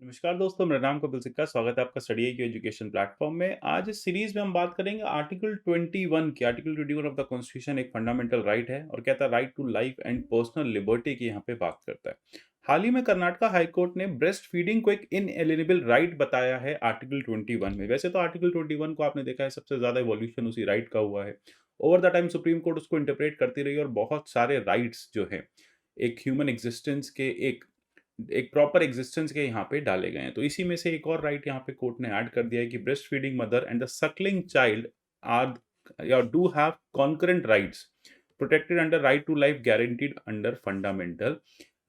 नमस्कार दोस्तों, मेरा नाम कपिल सिक्का। स्वागत है आपका study I Q education platform में। आज इस सीरीज में हम बात करेंगे आर्टिकल 21 की। आर्टिकल 21 ऑफ द कॉन्स्टिट्यूशन एक फंडामेंटल राइट है और कहता है right to life and personal liberty की यहाँ पे बात करता है। हाल ही में कर्नाटका हाई कोर्ट ने ब्रेस्ट फीडिंग को एक इनएलिजिबल राइट बताया है आर्टिकल 21 में। वैसे तो आर्टिकल 21 को आपने देखा है सबसे ज्यादा इवोल्यूशन उसी राइट का हुआ है। Over the time supreme court उसको इंटरप्रेट करती रही और बहुत सारे राइट्स जो है एक ह्यूमन एग्जिस्टेंस के एक प्रॉपर एग्जिस्टेंस के यहाँ पे डाले गए हैं। तो इसी में से एक और राइट यहाँ पे कोर्ट ने ऐड कर दिया है कि breast feeding mother and the suckling child are या do have concurrent rights protected under right to life guaranteed under fundamental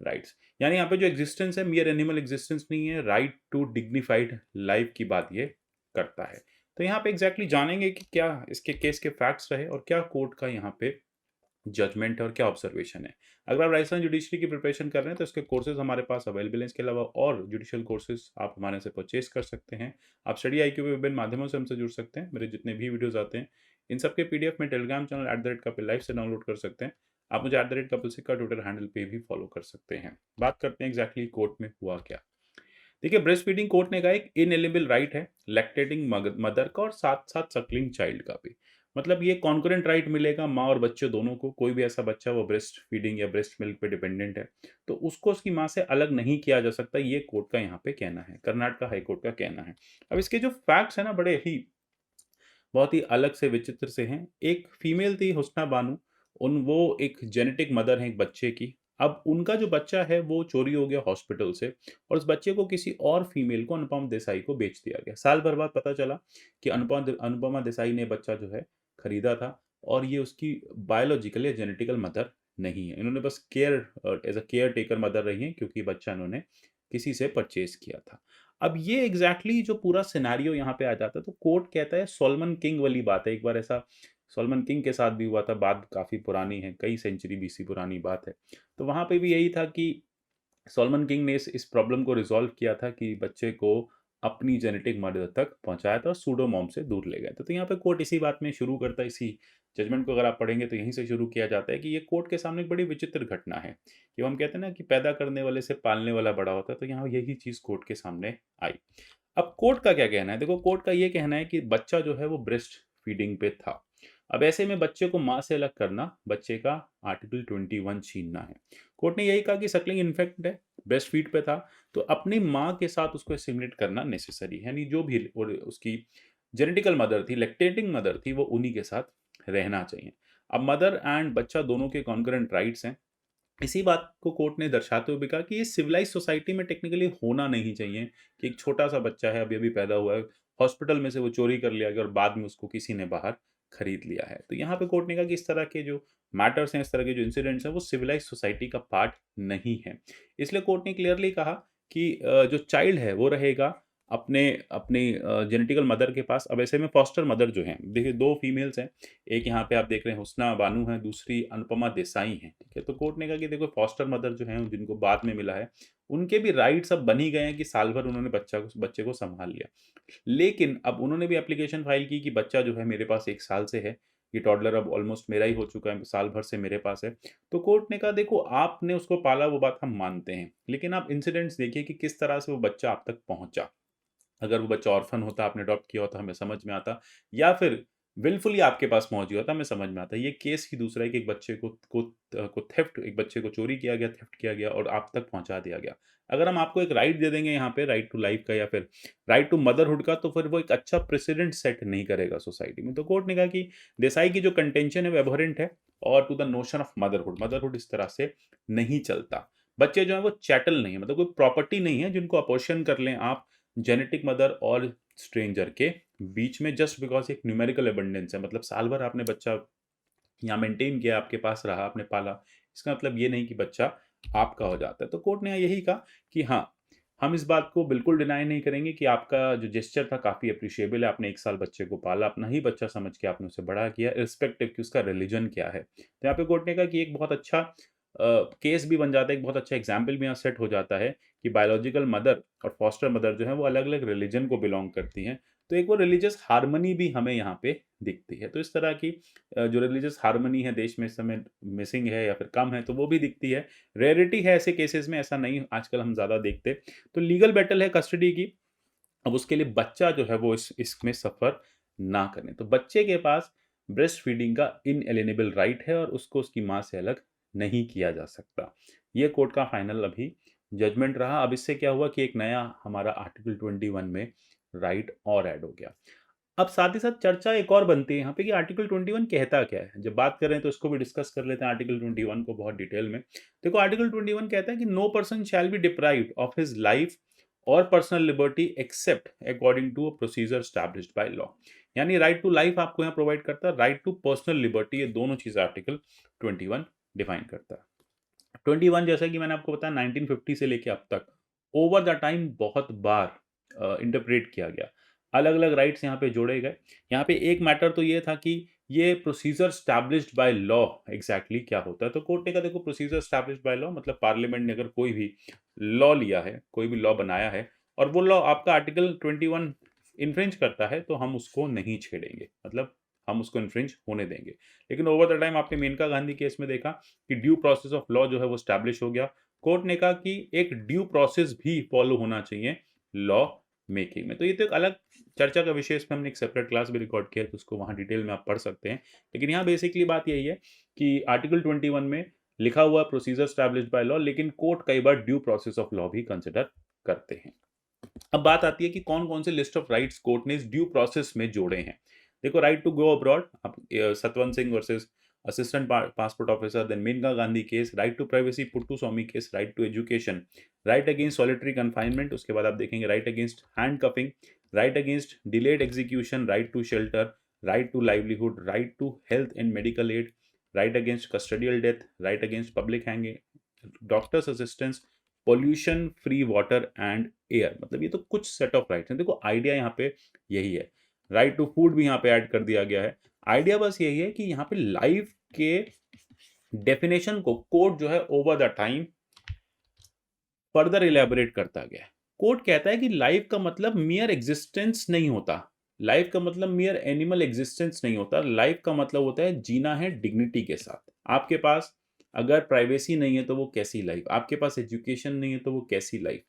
rights. यानी यहाँ पे जो एग्जिस्टेंस है मियर एनिमल एग्जिस्टेंस नहीं है, राइट टू डिग्निफाइड लाइफ की बात ये करता है। तो यहाँ पे एग्जैक्टली जानेंगे कि क्या इसके केस के फैक्ट्स रहे और क्या कोर्ट का यहाँ पे जजमेंट है और क्या ऑब्जर्वेशन है। अगर आप राजस्थान जुडिशरी की प्रिपरेशन कर रहे हैं तो इसके कोर्सेज हमारे पास अवेलेबल हैं। इसके अलावा और जुडिशियल कोर्सेज आप हमारे से परचेज कर सकते हैं। आप स्टडी आईक्यू पे विभिन्न माध्यमों से हमसे जुड़ सकते हैं। मेरे जितने भी वीडियोस आते हैं इन सबके पीडीएफ में टेलीग्राम चैनल @कपिल लाइव से डाउनलोड कर सकते हैं। आप मुझे @कपिल सिक्का ट्विटर हैंडल पे भी फॉलो कर सकते हैं। बात करते हैं एग्जैक्टली कोर्ट में हुआ क्या। देखिए, ब्रेस्ट फीडिंग कोर्ट ने कहा एक इनएलिजिबल राइट है लैक्टेटिंग मदर का और साथ साथ सकलिंग चाइल्ड का भी। मतलब ये कॉन्करेंट राइट मिलेगा माँ और बच्चे दोनों को। कोई भी ऐसा बच्चा वो ब्रेस्ट फीडिंग या ब्रेस्ट मिल्क पे डिपेंडेंट है तो उसको उसकी माँ से अलग नहीं किया जा सकता। ये कोर्ट का यहाँ पे कहना है, कर्नाटका हाई कोर्ट का कहना है। अब इसके जो फैक्ट्स है ना बड़े ही बहुत ही अलग से विचित्र से हैं। एक फीमेल थी हुस्ना बानो, उन वो एक जेनेटिक मदर है एक बच्चे की। अब उनका जो बच्चा है वो चोरी हो गया हॉस्पिटल से और उस बच्चे को किसी और फीमेल को अनुपम देसाई को बेच दिया गया। साल भर बाद पता चला कि अनुपमा देसाई ने बच्चा जो है खरीदा था और ये उसकी बायोलॉजिकल या जेनेटिकल मदर नहीं है। इन्होंने बस as a caretaker mother रही है क्योंकि बच्चा इन्होंने किसी से परचेज किया था। अब ये एग्जैक्टली जो पूरा सिनेरियो यहाँ पे आ जाता है तो कोर्ट कहता है सोलोमन किंग वाली बात है। एक बार ऐसा सोलोमन किंग के साथ भी हुआ था। बात काफ़ी पुरानी है, कई सेंचुरी बीसी पुरानी बात है। तो वहाँ पे भी यही था कि सोलोमन किंग ने इस प्रॉब्लम को रिजॉल्व किया था कि बच्चे को अपनी जेनेटिक मदर तक पहुंचाया था और सूडोमॉम से दूर ले गए थे। तो यहाँ पे कोर्ट इसी बात में शुरू करता है। इसी जजमेंट को अगर आप पढ़ेंगे तो यहीं से शुरू किया जाता है कि ये कोर्ट के सामने एक बड़ी विचित्र घटना है कि वो हम कहते हैं ना कि पैदा करने वाले से पालने वाला बड़ा होता है। तो यहाँ यही चीज़ कोर्ट के सामने आई। अब कोर्ट का क्या कहना है? देखो, कोर्ट का ये कहना है कि बच्चा जो है वो ब्रेस्ट फीडिंग पे था। अब ऐसे में बच्चे को माँ से अलग करना बच्चे का आर्टिकल 21 छीनना है। कोर्ट ने यही कहा कि सकलिंग इन्फेक्ट है, ब्रेस्ट फीड पे था, तो अपनी माँ के साथ उसको एसिमिलेट करना नेसेसरी है। यानी जो भी और उसकी जेनेटिकल मदर थी, लैक्टेटिंग मदर थी, वो उन्हीं के साथ रहना चाहिए। अब मदर एंड बच्चा दोनों के कॉन्करेंट राइट्स हैं। इसी बात को कोर्ट ने दर्शाते हुए भी कहा कि ये सिविलाइज सोसाइटी में टेक्निकली होना नहीं चाहिए कि एक छोटा सा बच्चा है, अभी अभी पैदा हुआ है, हॉस्पिटल में से वो चोरी कर लिया गया और बाद में उसको किसी ने बाहर खरीद लिया है। तो यहाँ पे कोर्ट ने कहा कि इस तरह के जो मैटर्स हैं, इस तरह के जो इंसिडेंट्स हैं, वो सिविलाइज सोसाइटी का पार्ट नहीं है। इसलिए कोर्ट ने क्लियरली कहा कि जो चाइल्ड है वो रहेगा अपने अपनी जेनेटिकल मदर के पास। अब ऐसे में फॉस्टर मदर जो हैं, देखिए दो फीमेल्स हैं, एक यहाँ पे आप देख रहे हैं हुस्ना बानो है, दूसरी अनुपमा देसाई हैं, ठीक है। तो कोर्ट ने कहा कि देखो फॉस्टर मदर जो हैं जिनको बाद में मिला है उनके भी राइट्स अब बन ही गए हैं कि साल भर उन्होंने बच्चे को संभाल लिया। लेकिन अब उन्होंने भी एप्लीकेशन फाइल की कि बच्चा जो है मेरे पास 1 साल से है, ये टॉडलर अब ऑलमोस्ट मेरा ही हो चुका है, साल भर से मेरे पास है। तो कोर्ट ने कहा देखो आपने उसको पाला वो बात हम मानते हैं, लेकिन आप इंसिडेंट्स देखिए कि किस तरह से वो बच्चा आप तक पहुँचा। अगर वो बच्चा ऑर्फन होता, आपने अडॉप्ट किया होता, हमें समझ में आता, या फिर विलफुली आपके पास पहुँच गया होता, हमें समझ में आता। ये केस ही दूसरा है कि एक बच्चे को थेफ्ट, एक बच्चे को चोरी किया गया, थेफ्ट किया गया और आप तक पहुँचा दिया गया। अगर हम आपको एक राइट दे देंगे यहाँ पे, राइट टू लाइफ का या फिर राइट टू मदरहुड का, तो फिर वो एक अच्छा प्रेसिडेंट सेट नहीं करेगा सोसाइटी में। तो कोर्ट ने कहा कि देसाई की जो कंटेंशन है वो एबहरेंट है और to the notion of motherhood, motherhood इस तरह से नहीं चलता। बच्चे जो हैं वो चैटल नहीं है, मतलब कोई प्रॉपर्टी नहीं है जिनको अपोर्शन कर लें आप जेनेटिक मदर और स्ट्रेंजर के बीच में, जस्ट बिकॉज एक न्यूमेरिकल एबंडेंस है। मतलब साल भर आपने बच्चा यहाँ मेंटेन किया, आपके पास रहा, आपने पाला, इसका मतलब ये नहीं कि बच्चा आपका हो जाता है। तो कोर्ट ने यहाँ यही कहा कि हाँ, हम इस बात को बिल्कुल डिनाई नहीं करेंगे कि आपका जो जेस्चर था काफ़ी अप्रिशिएबल है। आपने 1 साल बच्चे को पाला, अपना ही बच्चा समझ के आपने उसे बड़ा किया, इर्रिस्पेक्टिव कि उसका रिलीजन क्या है। तो यहाँ पे कोर्ट ने कहा कि एक बहुत अच्छा केस भी बन जाता है, एक बहुत अच्छा एग्जाम्पल भी यहाँ सेट हो जाता है कि बायोलॉजिकल मदर और फॉस्टर मदर जो है वो अलग-अलग रिलीजन को बिलॉन्ग करती हैं। तो एक वो रिलीजियस हार्मनी भी हमें यहाँ पे दिखती है। तो इस तरह की जो रिलीजियस हार्मनी है देश में इस समय मिसिंग है या फिर कम है, तो वो भी दिखती है। रेयरिटी है ऐसे केसेस में, ऐसा नहीं आजकल हम ज़्यादा देखते। तो लीगल बैटल है कस्टडी की, अब उसके लिए बच्चा जो है वो इसमें सफ़र ना करें। तो बच्चे के पास ब्रेस्ट फीडिंग का इनएलिएनेबल राइट है और उसको उसकी माँ से अलग नहीं किया जा सकता। ये कोर्ट का फाइनल अभी जजमेंट रहा। अब इससे क्या हुआ कि एक नया हमारा आर्टिकल 21 में राइट और ऐड हो गया। अब साथ ही साथ चर्चा एक और बनती है यहाँ पे कि आर्टिकल 21 कहता क्या है? जब बात कर रहे हैं तो इसको भी डिस्कस कर लेते हैं आर्टिकल 21 को बहुत डिटेल में। देखो आर्टिकल 21 कहता है कि no person shall be deprived of his life और personal liberty except according to a procedure established by law. यानी राइट टू लाइफ आपको यहाँ प्रोवाइड करता है, राइट टू पर्सनल लिबर्टी, ये दोनों चीज़ें आर्टिकल 21 डिफाइन करता है। 21 जैसा कि मैंने आपको बताया 1950 से लेके अब तक ओवर द टाइम बहुत बार इंटरप्रेट किया गया। अलग-अलग राइट्स यहाँ पे जोड़े गए। यहाँ पे एक मैटर तो ये था कि ये procedure established by law exactly क्या होता है? तो कोर्ट ने कहा देखो प्रोसीजर एस्टैब्लिश्ड बाय लॉ मतलब पार्लियामेंट ने अगर कोई भी लॉ लिया है, कोई भी लॉ बनाया है और वो लॉ आपका आर्टिकल 21 इन्फ्रिंज करता है तो हम उसको नहीं छेड़ेंगे। मतलब हम उसको इन्फ्रिंज होने देंगे। लेकिन ओवर द टाइम आपने मेनका गांधी केस में देखा कि ड्यू प्रोसेस ऑफ लॉ जो है वो एस्टैब्लिश हो गया। कोर्ट ने कहा कि एक ड्यू प्रोसेस भी फॉलो होना चाहिए लॉ मेकिंग में। तो ये तो एक अलग चर्चा का विषय, इसमें हमने एक सेपरेट क्लास भी रिकॉर्ड किया है, तो उसको वहाँ डिटेल में आप पढ़ सकते हैं। लेकिन यहाँ बेसिकली बात यही है कि आर्टिकल 21 में लिखा हुआ प्रोसीजर एस्टैब्लिश्ड बाय लॉ, लेकिन कोर्ट कई बार ड्यू प्रोसेस ऑफ लॉ भी कंसिडर करते हैं। अब बात आती है कि कौन-कौन से लिस्ट ऑफ राइट्स कोर्ट ने इस ड्यू प्रोसेस में जोड़े हैं। देखो राइट टू गो अब्रॉड, अब Satwant Singh versus assistant passport officer, then Maneka Gandhi case, right to privacy, Puttaswamy case, right to education, right against solitary confinement, उसके बाद आप देखेंगे right against handcuffing, right against delayed execution, right to shelter, right to livelihood, right to health and medical aid, right against custodial death, right against public hanging, doctor's assistance, pollution free water and air. मतलब ये तो कुछ set of rights हैं। देखो idea यहाँ पे यही है। राइट टू फूड भी यहाँ पे ऐड कर दिया गया है। आइडिया बस यही है कि यहाँ पे लाइफ के डेफिनेशन को कोर्ट जो है over the time further elaborate करता गया है। कोर्ट कहता है कि लाइफ का मतलब मियर एग्जिस्टेंस नहीं होता, लाइफ का मतलब मियर एनिमल एग्जिस्टेंस नहीं होता, लाइफ का मतलब होता है जीना है डिग्निटी के साथ। आपके पास अगर प्राइवेसी नहीं है तो वो कैसी लाइफ, आपके पास एजुकेशन नहीं है तो वो कैसी लाइफ।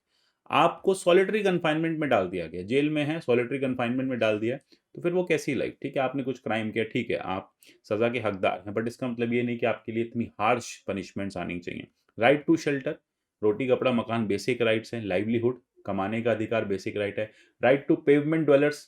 आपको सॉलिटरी कन्फाइनमेंट में डाल दिया गया, जेल में है, सॉलिटरी कन्फाइनमेंट में डाल दिया, तो फिर वो कैसी लाइफ? ठीक है, आपने कुछ क्राइम किया, ठीक है, आप सजा के हकदार हैं, बट इसका मतलब ये नहीं कि आपके लिए इतनी हार्श पनिशमेंट्स आनी चाहिए। राइट टू शेल्टर, रोटी कपड़ा मकान बेसिक राइट्स हैं। लाइवलीहुड, कमाने का अधिकार बेसिक राइट है। राइट टू पेवमेंट ड्वेलर्स,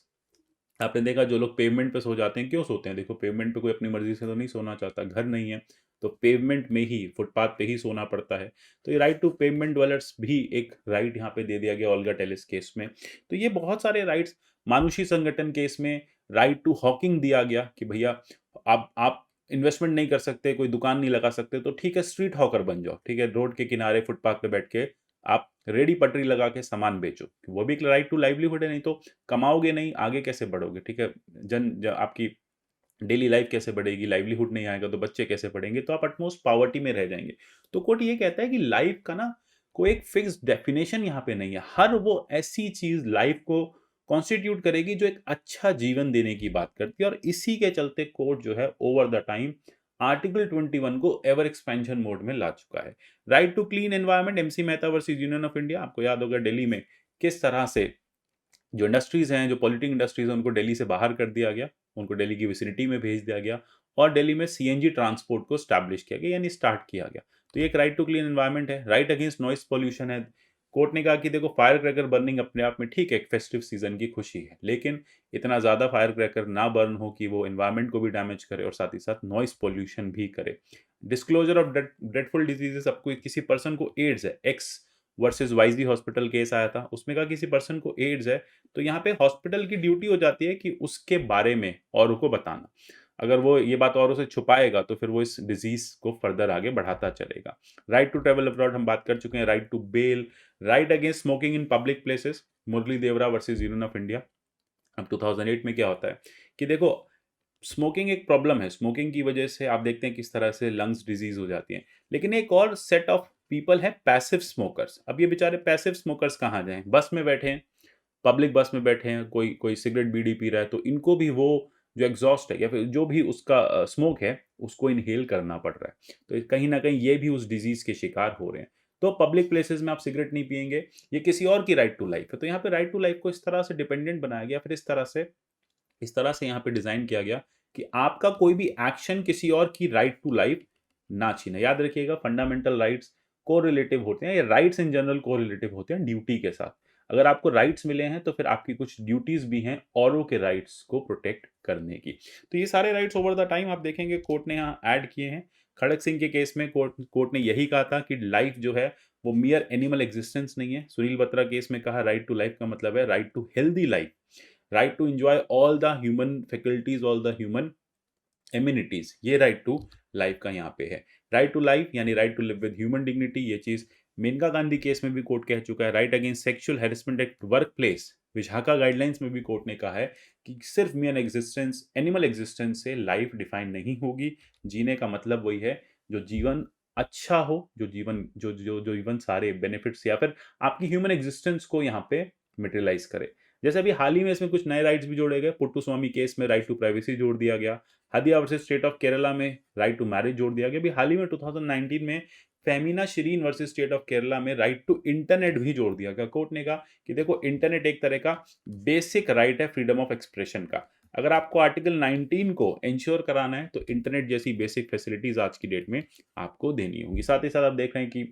आपने देखा जो लोग पेवमेंट पे सो जाते हैं, क्यों सोते हैं? देखो पेवमेंट पे कोई अपनी मर्जी से तो नहीं सोना चाहता, घर नहीं है तो पेवमेंट में ही, फुटपाथ पे ही सोना पड़ता है। तो ये राइट टू पेवमेंट ड्वेलर्स भी एक राइट यहाँ पे दे दिया गया ओल्गा टेलिस केस में। तो ये बहुत सारे राइट्स, मानुषी संगठन केस में राइट टू हॉकिंग दिया गया कि भैया आप इन्वेस्टमेंट नहीं कर सकते, कोई दुकान नहीं लगा सकते, तो ठीक है स्ट्रीट हॉकर बन जाओ, ठीक है, रोड के किनारे फुटपाथ पे बैठ के आप रेडी पटरी लगा के सामान बेचो। वो भी एक राइट टू लाइवलीहुड है, नहीं तो कमाओगे नहीं, आगे कैसे बढ़ोगे? ठीक है, आपकी डेली लाइफ कैसे बढ़ेगी? लाइवलीहुड नहीं आएगा तो बच्चे कैसे पढ़ेंगे? तो आप एटमोस्ट पॉवर्टी में रह जाएंगे। तो कोर्ट ये कहता है कि लाइफ का ना कोई एक फिक्स डेफिनेशन यहाँ पे नहीं है। हर वो ऐसी चीज लाइफ को कॉन्स्टिट्यूट करेगी जो एक अच्छा जीवन देने की बात करती है, और इसी के चलते कोर्ट जो है ओवर द टाइम आर्टिकल 21 को एवर एक्सपेंशन मोड में ला चुका है। Right to clean environment, MC Mehta versus union of India, आपको याद होगा दिल्ली में किस तरह से जो इंडस्ट्रीज हैं, जो पॉल्यूटिंग इंडस्ट्रीज हैं, उनको दिल्ली से बाहर कर दिया गया, उनको दिल्ली की विसिनिटी में भेज दिया गया और दिल्ली में सीएनजी ट्रांसपोर्ट को स्टैब्लिश किया गया, यानी स्टार्ट किया गया। तो ये एक राइट टू क्लीन एनवायरनमेंट है। राइट अगेंस्ट नॉइस पॉल्यूशन है। कोर्ट ने कहा कि देखो फायर क्रैकर बर्निंग अपने आप में ठीक है, एक फेस्टिव सीजन की खुशी है, लेकिन इतना ज़्यादा फायर क्रैकर ना बर्न हो कि वो एनवायरनमेंट को भी डैमेज करे और साथ ही साथ नॉइस पॉल्यूशन भी करे। डिस्क्लोजर ऑफ ड्रेडफुल डिजीजेस, आपको किसी पर्सन को एड्स है, x versus wisely hospital case आया था, उसमें कहा किसी पर्सन को एड्स है तो यहाँ पे हॉस्पिटल की ड्यूटी हो जाती है कि उसके बारे में औरों को बताना। अगर वो ये बात औरों से छुपाएगा तो फिर वो इस डिजीज को फर्दर आगे बढ़ाता चलेगा। राइट टू ट्रेवल अब्रॉड हम बात कर चुके हैं। Right to bail, right against smoking in public places, Murli Deora versus union of India. अब 2008 में क्या होता है कि देखो स्मोकिंग एक प्रॉब्लम है, स्मोकिंग की वजह से आप देखते हैं किस तरह से लंग्स डिजीज हो जाती हैं, लेकिन एक और सेट ऑफ पीपल है पैसिव स्मोकर्स। अब ये बेचारे पैसिव स्मोकर्स कहाँ जाएं? बस में बैठे हैं, पब्लिक बस में बैठे हैं, कोई कोई सिगरेट बीड़ी पी रहा है, तो इनको भी वो जो एग्ज़ॉस्ट है या फिर जो भी उसका स्मोक है, उसको इन्हेल करना पड़ रहा है। तो कहीं न कहीं ये भी उस डिज़ीज़ के शिकार हो रहे हैं। तो पब्लिक प्लेसेस में आप सिगरेट नहीं पिएँगे, ये किसी और की राइट टू लाइफ़ है। तो यहाँ पे राइट टू लाइफ़ को इस तरह से डिपेंडेंट बनाया गया, फिर इस तरह से यहाँ पे डिज़ाइन किया गया कि आपका कोई भी एक्शन किसी और की राइट टू लाइफ़ ना छीने। याद रखिएगा, फंडामेंटल राइट्स कोरिलेटिव होते हैं, या राइट्स इन जनरल कोरिलेटिव होते हैं ड्यूटी के साथ। अगर आपको राइट्स मिले हैं तो फिर आपकी कुछ ड्यूटीज़ भी हैं औरों के राइट्स को प्रोटेक्ट करने की। तो ये सारे राइट्स ओवर द टाइम आप देखेंगे कोर्ट ने यहाँ ऐड किए हैं। खड़क सिंह के केस में कोर्ट ने यही कहा था कि लाइफ जो है वो मियर एनिमल एक्जिस्टेंस नहीं है। सुनील बत्रा केस में कहा राइट टू लाइफ का मतलब है right to healthy life, right to enjoy all the human faculties, all the human amenities, ये राइट टू लाइफ का यहाँ पे है। राइट टू लाइफ यानी right to live with human dignity, ये चीज़ मेनका गांधी केस में भी कोर्ट कह चुका है। Right against sexual harassment at work place, Vishakha guidelines में भी कोर्ट ने कहा है कि सिर्फ मियर एग्जिस्टेंस, एनिमल एग्जिस्टेंस से लाइफ डिफाइन नहीं होगी। जीने का मतलब वही है जो जीवन अच्छा हो, जो जीवन जो जीवन सारे बेनिफिट्स या फिर आपकी ह्यूमन एग्जिस्टेंस को यहाँ पे मटेरियलाइज करे। जैसे अभी हाल ही में इसमें कुछ नए राइट्स भी जोड़े गए। पुट्टू स्वामी केस में राइट टू प्राइवेसी जोड़ दिया गया। हदिया वर्सेस स्टेट ऑफ केरला में राइट टू मैरिज जोड़ दिया गया। अभी हाल ही में 2019 में Femina Shirin versus state of Kerala में राइट टू इंटरनेट भी जोड़ दिया गया। कोर्ट ने कहा कि देखो, इंटरनेट एक तरह का बेसिक राइट है फ्रीडम ऑफ एक्सप्रेशन का। अगर आपको आर्टिकल 19 को इंश्योर कराना है तो इंटरनेट जैसी बेसिक फैसिलिटीज आज की डेट में आपको देनी होंगी। साथ ही साथ आप देख रहे हैं कि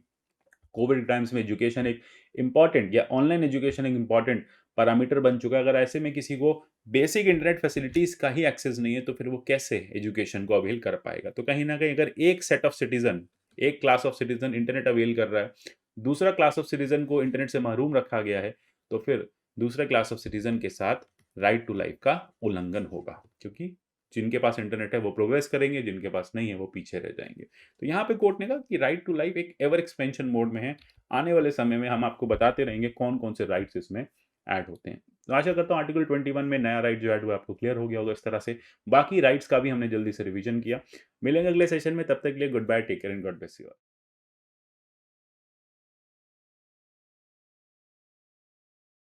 कोविड टाइम्स में एजुकेशन एक इम्पॉर्टेंट, या ऑनलाइन एजुकेशन एक इम्पॉर्टेंट पैरामीटर बन चुका है। अगर ऐसे में किसी को बेसिक इंटरनेट फैसिलिटीज़ का ही एक्सेस नहीं है, तो फिर वो कैसे एजुकेशन को अवेल कर पाएगा? तो कहीं न कहीं अगर एक सेट ऑफ सिटीज़न, एक class of citizen internet avail कर रहा है, दूसरा क्लास ऑफ सिटीज़न को इंटरनेट से महरूम रखा गया है, तो फिर दूसरे क्लास ऑफ सिटीज़न के साथ राइट टू लाइफ का उल्लंघन होगा। क्योंकि जिनके पास इंटरनेट है वो प्रोग्रेस करेंगे, जिनके पास नहीं है वो पीछे रह जाएँगे। तो यहाँ पे कोर्ट ने कहा कि राइट टू लाइफ एक एवर एक्सपेंशन मोड में है। आने वाले समय में हम आपको बताते रहेंगे कौन-कौन से राइट्स इसमें ऐड होते हैं। तो आशा करता हूँ आर्टिकल 21 में नया राइट जो ऐड हुआ है आपको क्लियर हो गया होगा इस तरह से। बाकी राइट्स का भी हमने जल्दी से रिवीजन किया। मिलेंगे अगले सेशन में, तब तक के लिए goodbye, take care and God bless you all.